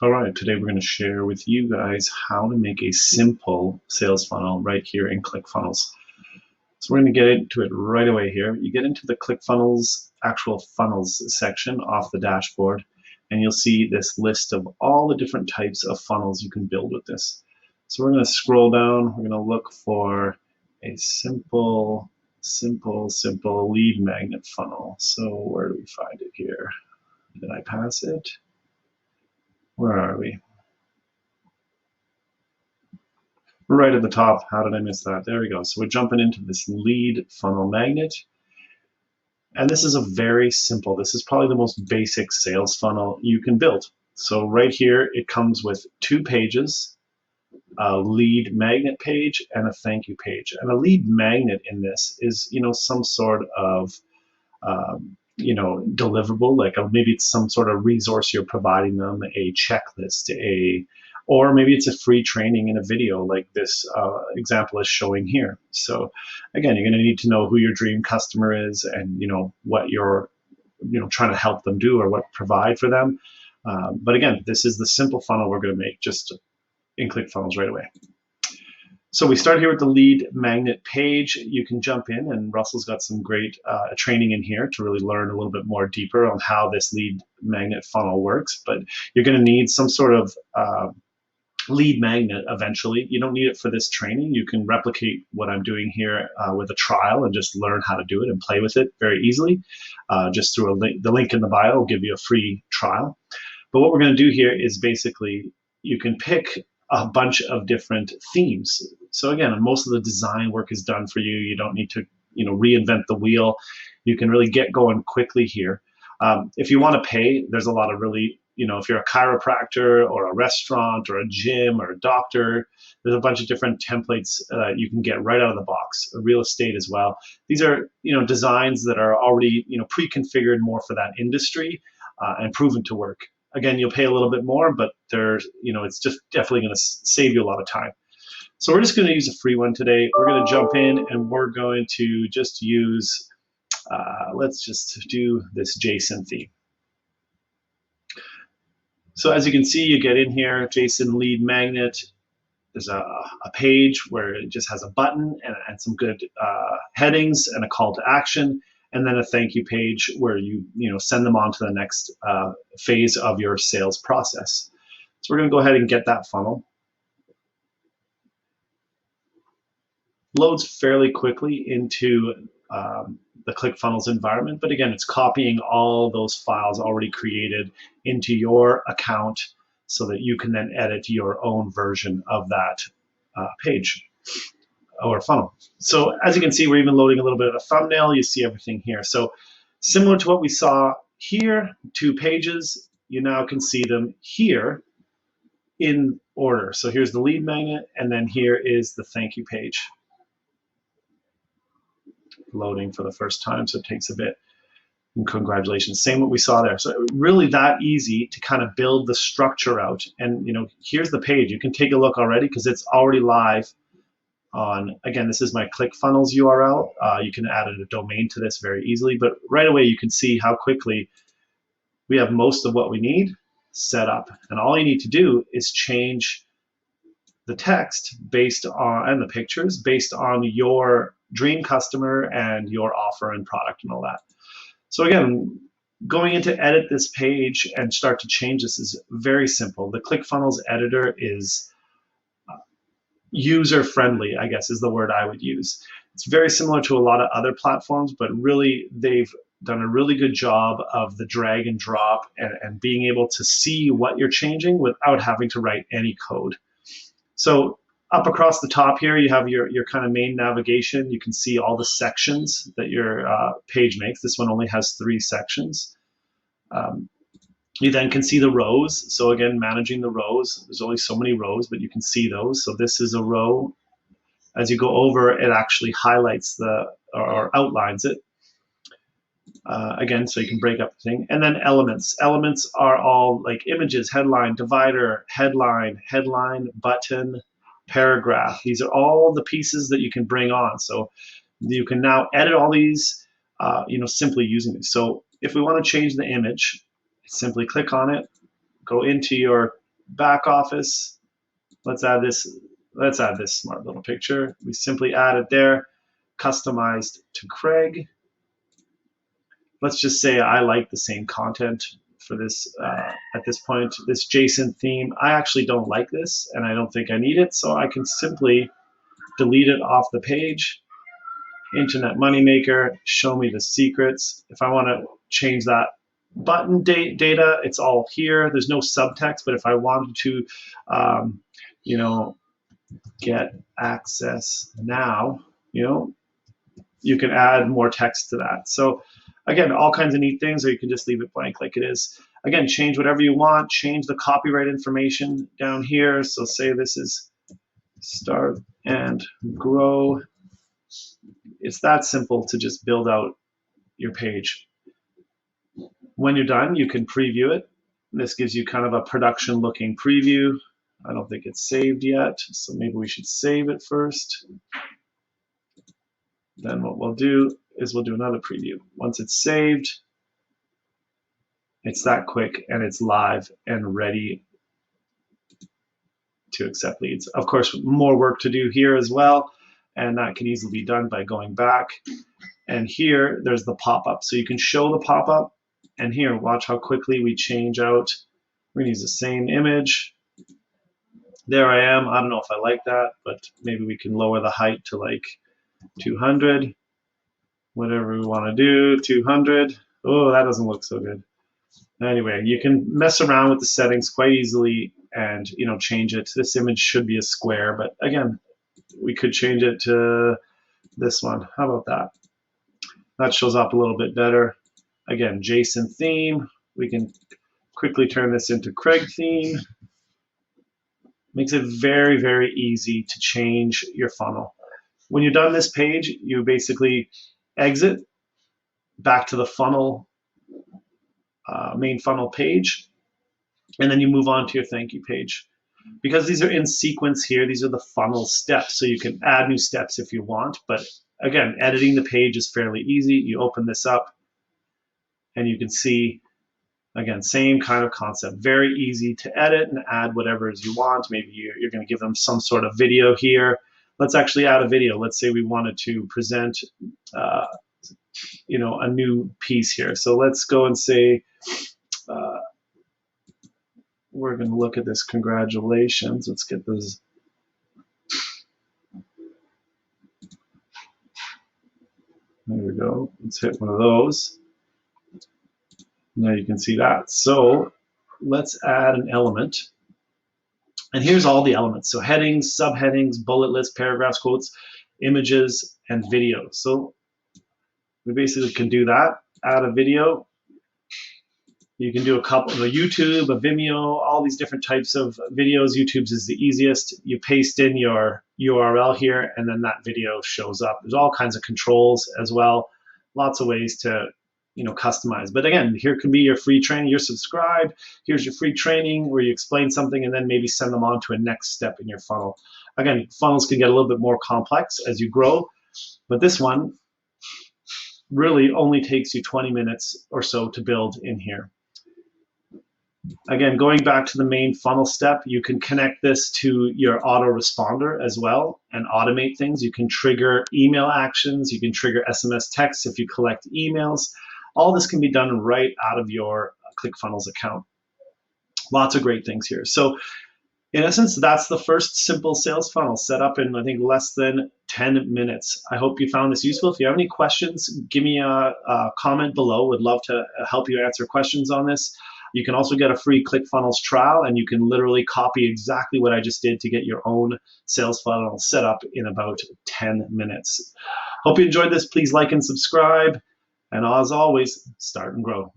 All right, today we're going to share with you guys how to make a simple sales funnel right here in ClickFunnels. So we're going to get into it right away here. You get into the ClickFunnels actual funnels section off the dashboard, and you'll see this list of all the different types of funnels you can build with this. So we're going to scroll down. We're going to look for a simple lead magnet funnel. So where do we find it here? Did I pass it? Where are we? Right at the top. How did I miss that? There we go. So we're jumping into this lead funnel magnet. And this is a very simple, this is probably the most basic sales funnel you can build. So right here, it comes with 2 pages, a lead magnet page and a thank you page. And a lead magnet in this is, some sort of, deliverable, like maybe it's some sort of resource you're providing them, a checklist, or maybe it's a free training in a video like this example is showing here. So again, you're going to need to know who your dream customer is and what you're trying to help them do or what provide for them. But again, this is the simple funnel we're going to make just in ClickFunnels right away. So we start here with the lead magnet page. You can jump in, and Russell's got some great training in here to really learn a little bit more deeper on how this lead magnet funnel works. But you're going to need some sort of lead magnet eventually. You don't need it for this training. You can replicate what I'm doing here with a trial and just learn how to do it and play with it very easily. Just through the link in the bio will give you a free trial. But what we're going to do here is basically you can pick a bunch of different themes. So again, most of the design work is done for you. You don't need to reinvent the wheel. You can really get going quickly here. If you want to pay, there's a lot of really, if you're a chiropractor or a restaurant or a gym or a doctor, there's a bunch of different templates you can get right out of the box. Real estate as well. These are designs that are already pre-configured more for that industry and proven to work. Again, you'll pay a little bit more, but there's it's just definitely going to save you a lot of time. So we're just going to use a free one today. We're going to jump in and we're going to just use let's just do this JSON theme. So as you can see, you get in here, JSON lead magnet. There's a page where it just has a button and some good headings and a call to action, and then a thank you page where you send them on to the next phase of your sales process. So we're going to go ahead and get that funnel. Loads fairly quickly into the ClickFunnels environment, but again, it's copying all those files already created into your account so that you can then edit your own version of that page or funnel. So as you can see, we're even loading a little bit of a thumbnail. You see everything here. So similar to what we saw here, 2 pages, you now can see them here in order. So here's the lead magnet, and then here is the thank you page. Loading for the first time, so it takes a bit. And congratulations, same what we saw there. So really that easy to kind of build the structure out. And here's the page. You can take a look already because it's already live on, again, this is my ClickFunnels URL. You can add a domain to this very easily, but right away you can see how quickly we have most of what we need set up. And all you need to do is change the text based on, and the pictures based on your dream customer and your offer and product and all that. So again, going into edit this page and start to change this is very simple. The ClickFunnels Editor is user-friendly, I guess is the word I would use. It's very similar to a lot of other platforms, but really they've done a really good job of the drag and drop and being able to see what you're changing without having to write any code. So up across the top here, you have your kind of main navigation. You can see all the sections that your page makes. This one only has 3 sections. You then can see the rows. So again, managing the rows. There's only so many rows, but you can see those. So this is a row. As you go over, it actually highlights or outlines it. Again, so you can break up the thing. And then elements. Elements are all like images, headline, divider, headline, button, paragraph. These are all the pieces that you can bring on. So you can now edit all these, simply using these. So if we want to change the image, simply click on it, go into your back office. Let's add this smart little picture. We simply add it there, customized to Craig. Let's just say I like the same content for this at this point. This JSON theme, I actually don't like this, and I don't think I need it, so I can simply delete it off the page. Internet Moneymaker, show me the secrets. If I want to change that button data, it's all here. There's no subtext, but if I wanted to, you know, get access now, you can add more text to that. So again, all kinds of neat things, or you can just leave it blank like it is. Again, change whatever you want. Change the copyright information down here. So say this is start and grow. It's that simple to just build out your page. When you're done, you can preview it. This gives you kind of a production looking preview. I don't think it's saved yet, so maybe we should save it first. Then what we'll do is we'll do another preview. Once it's saved, it's that quick and it's live and ready to accept leads. Of course, more work to do here as well, and that can easily be done by going back. And here, there's the pop-up. So you can show the pop-up, and here, watch how quickly we change out. We're gonna use the same image. There I am. I don't know if I like that, but maybe we can lower the height to like 200. Whatever we want to do, 200. Oh, that doesn't look so good. Anyway, you can mess around with the settings quite easily and change it. This image should be a square, but again, we could change it to this one. How about that? That shows up a little bit better. Again, JSON theme. We can quickly turn this into Craig theme. Makes it very, very easy to change your funnel. When you're done this page, you basically exit back to the funnel, main funnel page, and then you move on to your thank you page. Because these are in sequence here, these are the funnel steps, so you can add new steps if you want, but again, editing the page is fairly easy. You open this up, and you can see, again, same kind of concept. Very easy to edit and add whatever you want. Maybe you're going to give them some sort of video here. Let's actually add a video. Let's say we wanted to present, a new piece here. So let's go and say, we're going to look at this. Congratulations. Let's get this. There we go. Let's hit one of those. Now you can see that. So let's add an element. And here's all the elements. So headings, subheadings, bullet lists, paragraphs, quotes, images, and video. So we basically can do that. Add a video. You can do a couple of a YouTube, a Vimeo, all these different types of videos. YouTube's is the easiest. You paste in your URL here, and then that video shows up. There's all kinds of controls as well. Lots of ways to customize. But again, here can be your free training. You're subscribed. Here's your free training where you explain something and then maybe send them on to a next step in your funnel. Again, funnels can get a little bit more complex as you grow, but this one really only takes you 20 minutes or so to build in here. Again, going back to the main funnel step, you can connect this to your autoresponder as well and automate things. You can trigger email actions. You can trigger SMS texts if you collect emails. All this can be done right out of your ClickFunnels account. Lots of great things here. So in essence, that's the first simple sales funnel set up in, I think, less than 10 minutes. I hope you found this useful. If you have any questions, give me a comment below. Would love to help you answer questions on this. You can also get a free ClickFunnels trial, and you can literally copy exactly what I just did to get your own sales funnel set up in about 10 minutes. Hope you enjoyed this. Please like and subscribe. And as always, start and grow.